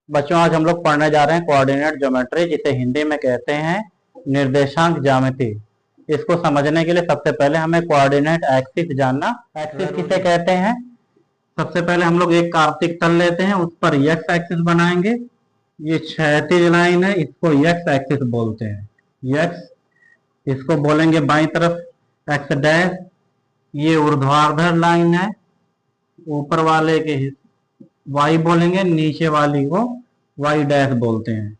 बच्चों, आज हम लोग पढ़ने जा रहे हैं कोऑर्डिनेट ज्योमेट्री, जिसे हिंदी में कहते हैं निर्देशांक ज्यामिति। इसको समझने के लिए सबसे पहले हमें कोऑर्डिनेट एक्सिस जानना। एक्सिस किसे कहते हैं? सबसे पहले हम लोग एक कार्तिक तल लेते हैं, उस पर एक्स एक्सिस बनाएंगे। ये क्षैतिज लाइन है, इसको एक्स एक्सिस बोलते हैं। एक्स, इसको बोलेंगे बाईं तरफ एक्स डैश। ये ऊर्ध्वाधर लाइन है, ऊपर वाले के वाई बोलेंगे, नीचे वाली को वाई डैश बोलते हैं।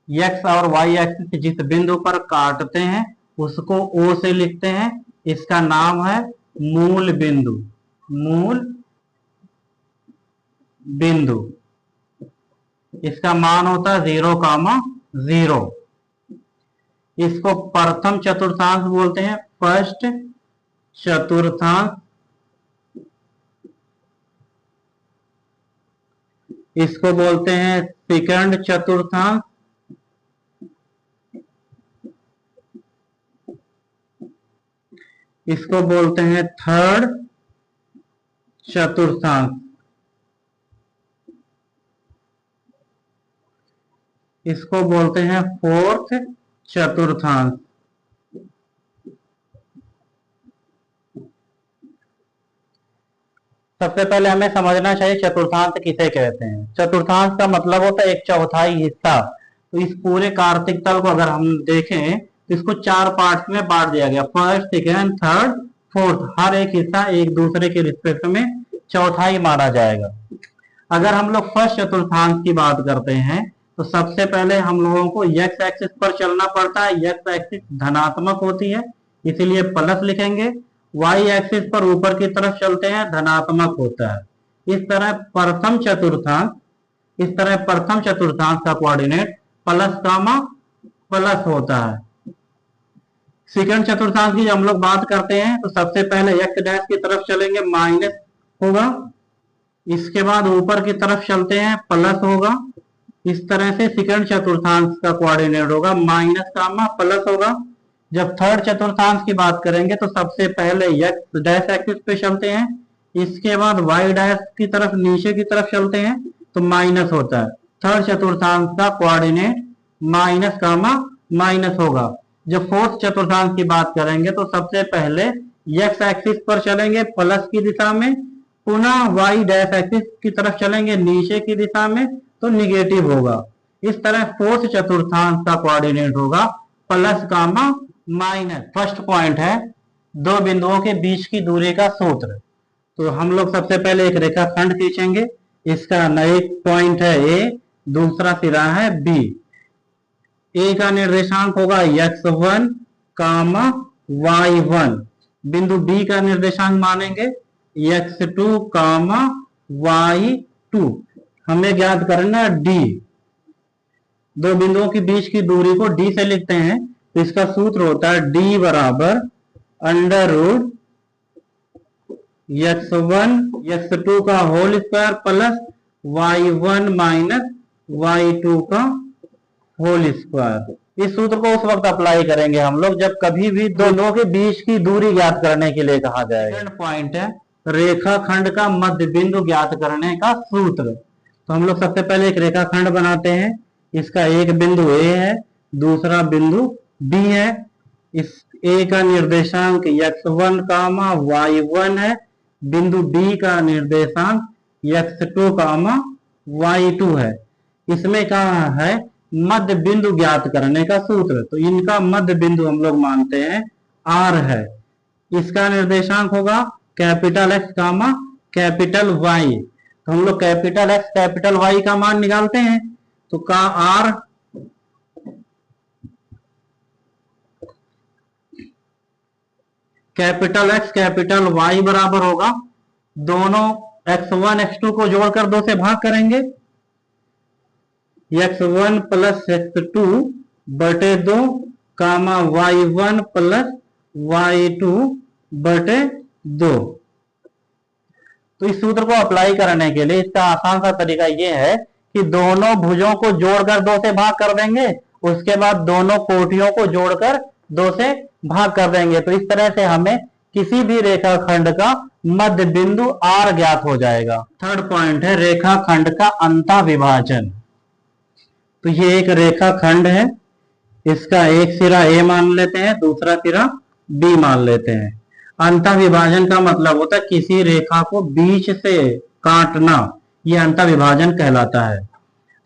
एक्स और वाई एक्सिस जिस बिंदु पर काटते हैं उसको ओ से लिखते हैं, इसका नाम है मूल बिंदु। मूल बिंदु, इसका मान होता है 0,0। इसको प्रथम चतुर्थांश बोलते हैं, फर्स्ट चतुर्थांश। इसको बोलते हैं सेकंड चतुर्थांश। इसको बोलते हैं थर्ड चतुर्थांश। इसको बोलते हैं फोर्थ चतुर्थांश। सबसे पहले हमें समझना चाहिए चतुर्थांश किसे कहते हैं। चतुर्थांश का मतलब होता है एक चौथाई हिस्सा। तो इस पूरे कार्तिक तल को अगर हम देखें तो इसको 4 पार्ट में बांट दिया गया, फर्स्ट सेकेंड थर्ड फोर्थ। हर एक हिस्सा एक दूसरे के रिस्पेक्ट में चौथाई माना जाएगा। अगर हम लोग फर्स्ट चतुर्थांश की बात करते हैं तो सबसे पहले हम लोगों को एक्स एक्सिस पर चलना पड़ता है। एक्स एक्सिस धनात्मक होती है, इसीलिए प्लस लिखेंगे। वाई एक्सिस पर ऊपर की तरफ चलते हैं, धनात्मक होता है। इस तरह प्रथम चतुर्थांश का कोऑर्डिनेट प्लस कामा प्लस होता है। सेकंड चतुर्थांश की हम लोग बात करते हैं तो सबसे पहले एक्स डैश की तरफ चलेंगे, माइनस होगा। इसके बाद ऊपर की तरफ चलते हैं, प्लस होगा। इस तरह से सेकंड चतुर्थांश का कोऑर्डिनेट होगा, माइनस कामा प्लस होगा। जब थर्ड चतुर्थांश की बात करेंगे तो सबसे पहले एक्स डैश एक्सिस पे चलते हैं, इसके बाद वाई डैश की तरफ नीचे की तरफ चलते हैं तो माइनस होता है। थर्ड चतुर्थांश का कोऑर्डिनेट माइनस कामा माइनस होगा। जब फोर्थ चतुर्थांश की बात करेंगे तो सबसे पहले एक्स एक्सिस पर चलेंगे प्लस की दिशा में, पुनः वाई डैश एक्सिस की तरफ चलेंगे नीचे की दिशा में तो निगेटिव होगा। इस तरह फोर्थ चतुर्थांश का कोऑर्डिनेट होगा plus comma minus. First point है दो बिंदुओं के बीच की दूरी का सूत्र। तो हम लोग सबसे पहले एक रेखाखंड खींचेंगे। इसका एक पॉइंट है ए, दूसरा सिरा है बी। ए का निर्देशांक होगा x1 कामा y1। बिंदु बी का निर्देशांक मानेंगे x2 कामा y2। हमें ज्ञात करना डी। दो बिंदुओं के बीच की दूरी को डी से लिखते हैं तो इसका सूत्र होता है डी बराबर अंडर रूट x1 x2 का whole square plus y1 minus y2 का होल स्क्वायर। इस सूत्र को उस वक्त अप्लाई करेंगे हम लोग जब कभी भी दोनों के बीच की दूरी ज्ञात करने के लिए कहा जाएगा। सेकंड पॉइंट है रेखाखंड का मध्य बिंदु ज्ञात करने का सूत्र। तो हम लोग सबसे पहले एक रेखाखंड बनाते हैं। इसका एक बिंदु ए है, दूसरा बिंदु बी है। इस ए का निर्देशांक x1 कामा y1 है, बिंदु बी का निर्देशांक x2 कामा y2 है। इसमें कहा है मध्य बिंदु ज्ञात करने का सूत्र। तो इनका मध्य बिंदु हम लोग मानते हैं R है। इसका निर्देशांक होगा कैपिटल X कामा कैपिटल Y। तो हम लोग कैपिटल X कैपिटल Y का मान निकालते हैं तो का R capital X capital Y बराबर होगा, दोनों x1 x2 को जोड़कर 2 से भाग करेंगे, x1 प्लस x2 बटे 2 कामा y1 प्लस y2 बटे 2। तो इस सूत्र को अप्लाई करने के लिए इसका आसान सा तरीका यह है कि दोनों भुजों को जोड़कर 2 से भाग कर देंगे, उसके बाद दोनों कोटियों को जोड़कर 2 से भाग कर देंगे। तो इस तरह से हमें किसी भी रेखाखंड का मध्य बिंदु आर ज्ञात हो जाएगा। थर्ड पॉइंट है रेखाखंड का अंतःविभाजन। तो ये एक रेखाखंड है, इसका एक सिरा ए मान लेते हैं, दूसरा सिरा बी मान लेते हैं। अंतःविभाजन का मतलब होता है किसी रेखा को बीच से काटना, ये अंतःविभाजन कहलाता है।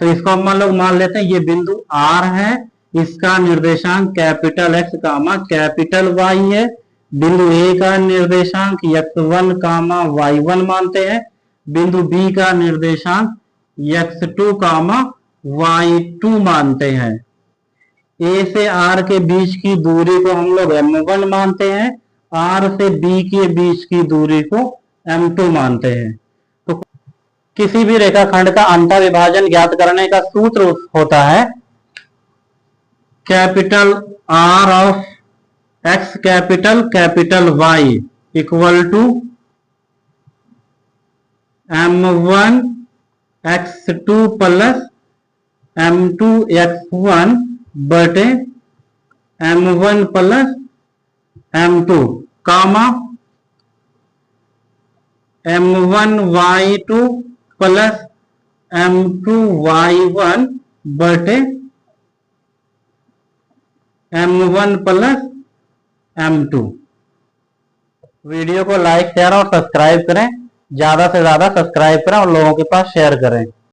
तो इसको हम लोग मान लेते हैं ये बिंदु आर है, इसका निर्देशांक capital x comma capital Y है। बिंदु ए का निर्देशांक x1 कामा y1 मानते हैं। बिंदु बी का निर्देशांक x2 कामा y2 मानते हैं। ए से आर के बीच की दूरी को हम लोग m1 मानते हैं, आर से बी के बीच की दूरी को m2 मानते हैं। तो किसी भी रेखाखंड का अंतःविभाजन ज्ञात करने का सूत्र होता है capital R of X capital Y equal to m1 x2 plus m2 x1 बटे m1 प्लस m2 कामा m1 y2 plus m2 y1 बटे m1 प्लस m2। वीडियो को लाइक शेयर और सब्सक्राइब करें, ज्यादा से ज्यादा सब्सक्राइब करें और लोगों के पास शेयर करें।